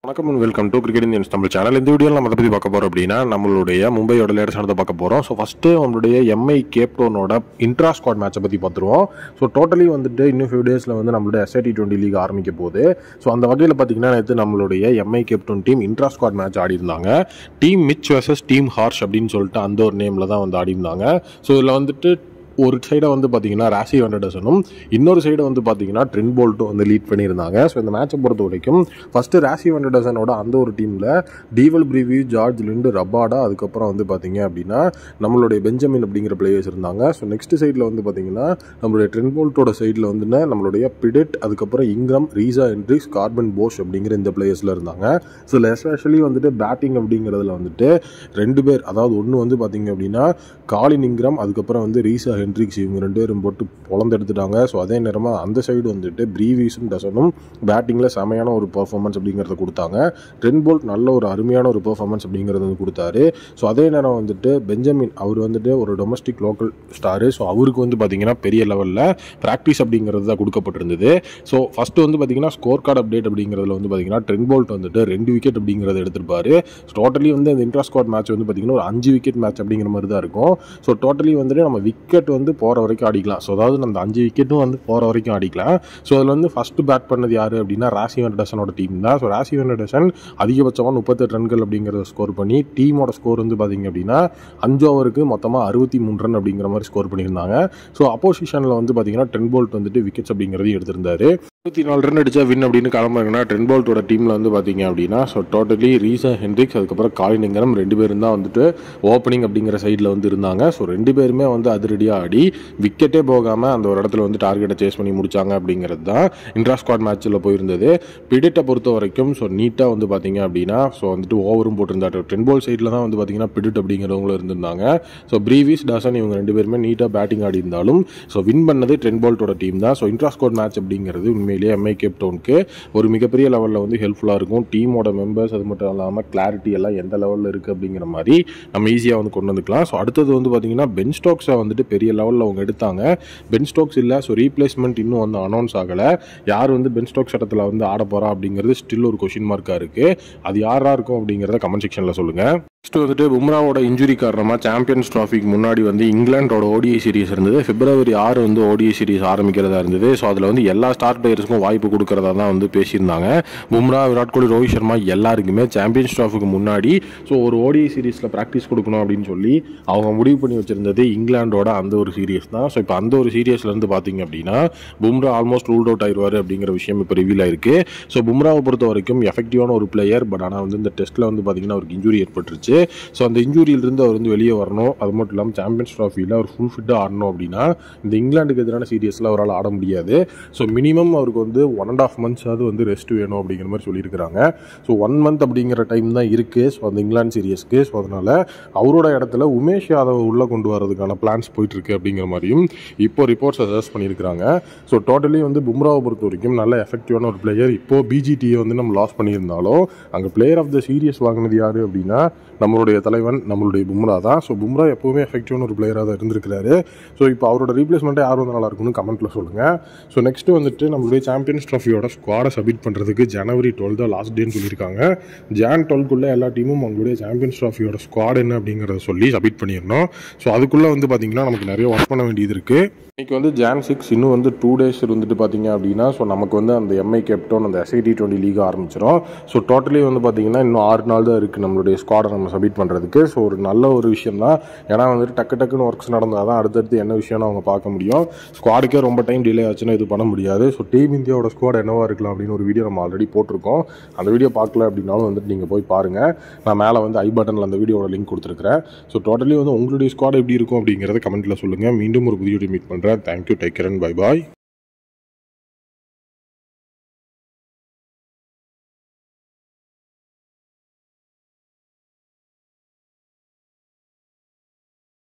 வணக்கம் and welcome to cricket Indians Tamil channel. இந்த வீடியோவில் நம்ம அதை பற்றி பார்க்க போகிறோம் அப்படின்னா நம்மளுடைய மும்பையோட லேட்டஸ்ட் ஆனதை பார்க்க போகிறோம். ஸோ ஃபஸ்ட்டு நம்மளுடைய எம்ஐ கேப்டோனோட இன்ட்ரா ஸ்குவாட் மேட்சை பற்றி பார்த்துருவோம். ஸோ டோட்டலி வந்துட்டு இன்னும் ஃபியூ டேஸில் வந்து நம்மளுடைய SIT20 லீக் ஆரம்பிக்க போகுது. ஸோ அந்த வகையில் பார்த்தீங்கன்னா நேற்று நம்மளுடைய MI cape town team intra squad match ஆடி இருந்தாங்க. Team Mitch vs team Harsh அப்படின்னு சொல்லிட்டு அந்த ஒரு நேமில் தான் வந்து ஆடி இருந்தாங்க. ஸோ இதில் வந்துட்டு ஒரு சைடை வந்து பார்த்தீங்கன்னா ராசி வெங்கடேசனும் இன்னொரு சைடை வந்து பார்த்தீங்கன்னா ட்ரெண்ட் போல்ட்டும் வந்து லீட் பண்ணியிருந்தாங்க. ஸோ இந்த மேட்சை பொறுத்த வரைக்கும் ஃபஸ்ட்டு ராசி வெங்கடேசனோட அந்த ஒரு டீமில் டீவல் பிரிவி, ஜார்ஜ் லிண்டு, ரபாடா, அதுக்கப்புறம் வந்து பார்த்தீங்க அப்படின்னா நம்மளுடைய பெஞ்சமின் அப்படிங்கிற பிளேயர்ஸ் இருந்தாங்க. ஸோ நெக்ஸ்ட் சைடில் வந்து பார்த்தீங்கன்னா நம்மளுடைய ட்ரெண்ட் போல்ட்டோட சைடில் வந்து நம்மளுடைய பிடெட், அதுக்கப்புறம் இங்கிரம், ரீசா ஹென்ட்ரிக்ஸ், கார்பன் போஷ் அப்படிங்கிற இந்த பிளேயர்ஸில் இருந்தாங்க. ஸோ எஸ்பெஷலி வந்துட்டு பேட்டிங் அப்படிங்கிறதுல வந்துட்டு ரெண்டு பேர், அதாவது ஒன்று வந்து பார்த்தீங்க அப்படின்னா காலின் இங்கிரம், அதுக்கப்புறம் வந்து ரீசா ஹென்ட்ரிக்ஸ், இவங்க ரெண்டு பேரும் போட்டு பொழந்தெடுத்துட்டாங்க. ஸோ அதே நேரமாக அந்த சைடு வந்துட்டு பிரீவிஸும் டசனும் பேட்டிங்கில் செமையான ஒரு பர்ஃபார்மன்ஸ் அப்படிங்கிறத கொடுத்தாங்க. ட்ரெண்ட் போல்ட் நல்ல ஒரு அருமையான ஒரு பர்ஃபார்மன்ஸ் அப்படிங்கிறது வந்து கொடுத்தாரு. ஸோ அதே நேரம் வந்துட்டு பெஞ்சமின் அவர் வந்துட்டு ஒரு டொமஸ்டிக் லோக்கல் ஸ்டாரு. ஸோ அவருக்கு வந்து பார்த்தீங்கன்னா பெரிய லெவலில் ப்ராக்டிஸ் அப்படிங்கிறது தான் கொடுக்கப்பட்டிருந்தது. ஸோ ஃபஸ்ட்டு வந்து பார்த்தீங்கன்னா ஸ்கோர் கார்டு அப்டேட் அப்படிங்கிறதுல வந்து பார்த்தீங்கன்னா ட்ரெண்ட் போல்ட் வந்துட்டு 2 விக்கெட் அப்படிங்கிறத எடுத்திருப்பாரு. டோட்டலி வந்து அந்த இன்ட்ரா ஸ்குவாட் மேட்ச் வந்து பார்த்தீங்கன்னா ஒரு 5 விக்கெட் மேட்ச் அப்படிங்கிற மாதிரி தான் இருக்கும். ஸோ டோட்டலி வந்துட்டு நம்ம விக்கெட் வந்து போகிற வரைக்கும் ஆடிக்கலாம். ஸோ அதாவது அந்த 5 விக்கெட்டும் வந்து போகிற வரைக்கும் ஆடிக்கலாம். ஸோ அதில் வந்து ஃபஸ்ட்டு பேட் பண்ணது யார் அப்படின்னா ராசி வெங்கடேசனோட டீம் தான். ஸோ ராசி வெங்கடேசன் அதிகபட்சமாக 38 ரன்கள் அப்படிங்கிறத ஸ்கோர் பண்ணி டீமோட ஸ்கோர் வந்து பார்த்தீங்க அப்படின்னா 5 ஓவருக்கு மொத்தமாக 63 ரன் அப்படிங்கிற மாதிரி ஸ்கோர் பண்ணியிருந்தாங்க. ஸோ அப்போசிஷனில் வந்து பார்த்தீங்கன்னா ட்ரெண்ட் போல்ட் வந்துட்டு விக்கெட்ஸ் அப்படிங்கிறதையும் எடுத்திருந்தாரு. 24 ரன் அடிச்சா வின் அப்படின்னு கிளம்புறாங்கன்னா ட்ரெண்ட் போல்ட்டோட டீமில் வந்து பார்த்தீங்க அப்படின்னா ஸோ டோட்டலி ரீசா ஹென்ட்ரிக்ஸ், அதுக்கப்புறம் காலின் இங்கிரம் 2 பேரும் தான் வந்துட்டு ஓப்பனிங் அப்படிங்கிற சைடில் வந்து இருந்தாங்க. ஸோ 2 பேருமே வந்து அதிரடியாக ஆடி விக்கெட்டே போகாமல் அந்த ஒரு இடத்துல வந்து டார்கெட்டை சேஸ் பண்ணி முடிச்சாங்க அப்படிங்கிறது தான் இன்ட்ரா ஸ்குவாட் மேட்ச்சில் போயிருந்தது. பிடிட்டை பொறுத்த வரைக்கும் ஸோ நீட்டாக வந்து பார்த்தீங்க அப்படின்னா ஸோ வந்துட்டு ஓவரும் போட்டிருந்தாரு. ட்ரெண்ட் போல்ட் சைடில் தான் வந்து பார்த்தீங்கன்னா பிடிட் அப்படிங்கிறவங்களும் இருந்திருந்தாங்க. ஸோ பிரீவிஸ், டசன் இவங்க 2 பேருமே நீட்டாக பேட்டிங் ஆடி இருந்தாலும் ஸோ வின் பண்ணது ட்ரெண்ட் போல்ட்டோட டீம் தான். ஸோ இன்ட்ரா ஸ்குவாட் மேட்ச் அப்படிங்கிறது உண்மையிலேயே எம்ஐ கேப்டவுனுக்கு ஒரு மிகப்பெரிய லெவலில் வந்து ஹெல்ப்ஃபுல்லாக இருக்கும். டீமோட மெம்பர்ஸ் அது மட்டும் இல்லாமல் கிளாரிட்டி எல்லாம் எந்த லெவலில் இருக்குது அப்படிங்கிற மாதிரி நம்ம ஈஸியாக வந்து கொண்டு வந்துக்கலாம். ஸோ அடுத்தது வந்து பார்த்தீங்கன்னா பென் ஸ்டோக்ஸை வந்துட்டு பெரிய லெவலில் அவங்க எடுத்தாங்க. பென் ஸ்டோக்ஸ் இல்லை, ஸோ ரீப்ளேஸ்மெண்ட் இன்னும் வந்து அனௌன்ஸ் ஆகலை. யார் வந்து பென் ஸ்டோக்ஸ் இடத்துல வந்து ஆட போகிறா அப்படிங்கிறது ஸ்டில் ஒரு கொஷின் மார்க்காக இருக்குது. அது யாராக இருக்கும் அப்படிங்கிறத கமெண்ட் செக்ஷனில் சொல்லுங்கள். நெக்ஸ்ட் வந்துட்டு பும்ராவோட இன்ஜுரி காரணமாக சாம்பியன்ஸ் ட்ராஃபிக்கு முன்னாடி வந்து இங்கிலாண்டோட ODI சீரிஸ் இருந்தது. February 6 வந்து ODI சீரிஸ் ஆரம்பிக்கிறதா இருந்தது. ஸோ அதில் வந்து எல்லா ஸ்டார் பிளேயர்ஸுக்கும் வாய்ப்பு கொடுக்கறதா தான் வந்து பேசியிருந்தாங்க. பும்ரா, விராட் கோலி, ரோஹித் சர்மா எல்லாருக்குமே சாம்பியன்ஸ் ட்ராஃபிக்கு முன்னாடி ஸோ ஒரு ODI சீரிஸில் ப்ராக்டிஸ் கொடுக்கணும் அப்படின்னு சொல்லி அவங்க முடிவு பண்ணி வச்சிருந்தது இங்கிலாண்டோட அந்த ஒரு சீரியஸ் தான். ஸோ இப்போ அந்த ஒரு சீரியஸ்லேருந்து பார்த்தீங்க அப்படின்னா பும்ரா ஆல்மோஸ்ட் ரூல்ட் அவுட் ஆயிடுவார் அப்படிங்கிற விஷயம் இப்போ ரிவீல் ஆயிருக்கு. ஸோ பும்ராவை பொறுத்த வரைக்கும் எஃபெக்டிவான ஒரு பிளேயர். பட் ஆனால் வந்து இந்த டெஸ்ட்டில் வந்து பார்த்தீங்கன்னா அவருக்கு இன்ஜுரி ஏற்பட்டுருச்சு. ஸோ அந்த இன்ஜூரியிலிருந்து அவர் வந்து வெளியே வரணும். அது மட்டும் இல்லாமல் சாம்பியன்ஸ் ட்ராஃபியில் அவர் ஃபுல் ஃபிட்டாக ஆடணும் அப்படின்னா இந்த இங்கிலாந்துக்கு எதிரான சீரியஸில் அவரால் ஆட முடியாது. ஸோ மினிமம் அவருக்கு வந்து 1.5 months வந்து ரெஸ்ட் வேணும் அப்படிங்கிற மாதிரி சொல்லியிருக்கிறாங்க. ஸோ 1 month அப்படிங்கிற டைம் தான் இருக்குது ஸோ அந்த இங்கிலாந்து சீரியஸ்க்கு. ஸோ அதனால் அவரோட இடத்துல உமேஷ் யாதவ் உள்ளே கொண்டு வரதுக்கான பிளான்ஸ் போயிட்டுருக்கு அப்படிங்கிற மாதிரியும் இப்போ ரிப்போர்ட்ஸ் சஜஸ்ட் பண்ணியிருக்கிறாங்க. ஸோ டோட்டலி வந்து பும்ராவை பொறுத்த வரைக்கும் நல்ல எஃபெக்டிவான ஒரு பிளேயர். இப்போது BGTயை வந்து நம்ம லாஸ் பண்ணியிருந்தாலும் அங்கே பிளேயர் ஆஃப் த சீரியஸ் வாங்கினது யார் அப்படின்னா நம்மளுடைய தலைவன் நம்மளுடைய பும்ரா தான். ஸோ பும்ரா எப்போவுமே எஃபெக்டிவான ஒரு பிளேயராக தான் இருந்திருக்கிறாரு. ஸோ இப்போ அவரோட ரீப்ளேஸ்மெண்ட்டே யார் வந்து நல்லா இருக்கும்னு கமெண்ட்டில் சொல்லுங்கள். ஸோ நெக்ஸ்ட்டு வந்துட்டு நம்மளுடைய சாம்பியன்ஸ் ட்ராஃபியோட ஸ்குவாடை சப்மிட் பண்ணுறதுக்கு January 12 தான் லாஸ்ட் டேன்னு சொல்லியிருக்காங்க. Jan 12 எல்லா டீமும் அவங்களுடைய சாம்பியன்ஸ் ட்ராஃபியோட ஸ்குவாட் என்ன அப்படிங்கிறத சொல்லி சப்மிட் பண்ணிடணும். ஸோ அதுக்குள்ளே வந்து பார்த்திங்கன்னா நமக்கு நிறைய ஒர்க் பண்ண வேண்டியது இருக்குது. இன்றைக்கி வந்து Jan 6 இன்னும் வந்து 2 days இருந்துட்டு பார்த்தீங்க அப்படின்னா ஸோ நமக்கு வந்து அந்த எம்ஐ கேப்டவுன் அந்த SIT20 லீக் ஆரம்பிச்சிடும். ஸோ டோட்டலி வந்து பார்த்திங்கன்னா இன்னும் 6 நாள் தான் இருக்குது நம்மளுடைய ஸ்குவாடை நம்ம சப்மிட் பண்ணுறதுக்கு. ஸோ ஒரு நல்ல ஒரு விஷயம் தான். ஏன்னா வந்துட்டு டக்குன்னு ஒர்க்ஸ் நடந்தால் தான் அடுத்தடுத்து என்ன விஷயம்னு அவங்க பார்க்க முடியும். ஸ்குவாடுக்கே ரொம்ப டைம் டிலே ஆச்சுன்னா இது பண்ண முடியாது. ஸோ டீம் இந்தியாவோட ஸ்குவாட் என்னவா இருக்கலாம் அப்படின்னு ஒரு வீடியோ நம்ம ஆல்ரெடி போட்டிருக்கோம். அந்த வீடியோ பார்க்கல அப்படின்னாலும் வந்துட்டு நீங்கள் போய் பாருங்கள். நான் மேலே வந்து ஐ பட்டனில் அந்த வீடியோட லிங்க் கொடுத்துருக்கிறேன். ஸோ டோட்டலி வந்து உங்களுடைய ஸ்குவாட் எப்படி இருக்கும் அப்படிங்கிறத கமெண்ட்டில் சொல்லுங்கள். மீண்டும் ஒரு புதிய மீட் பண்ணுறேன். Thank you. Take care and bye-bye.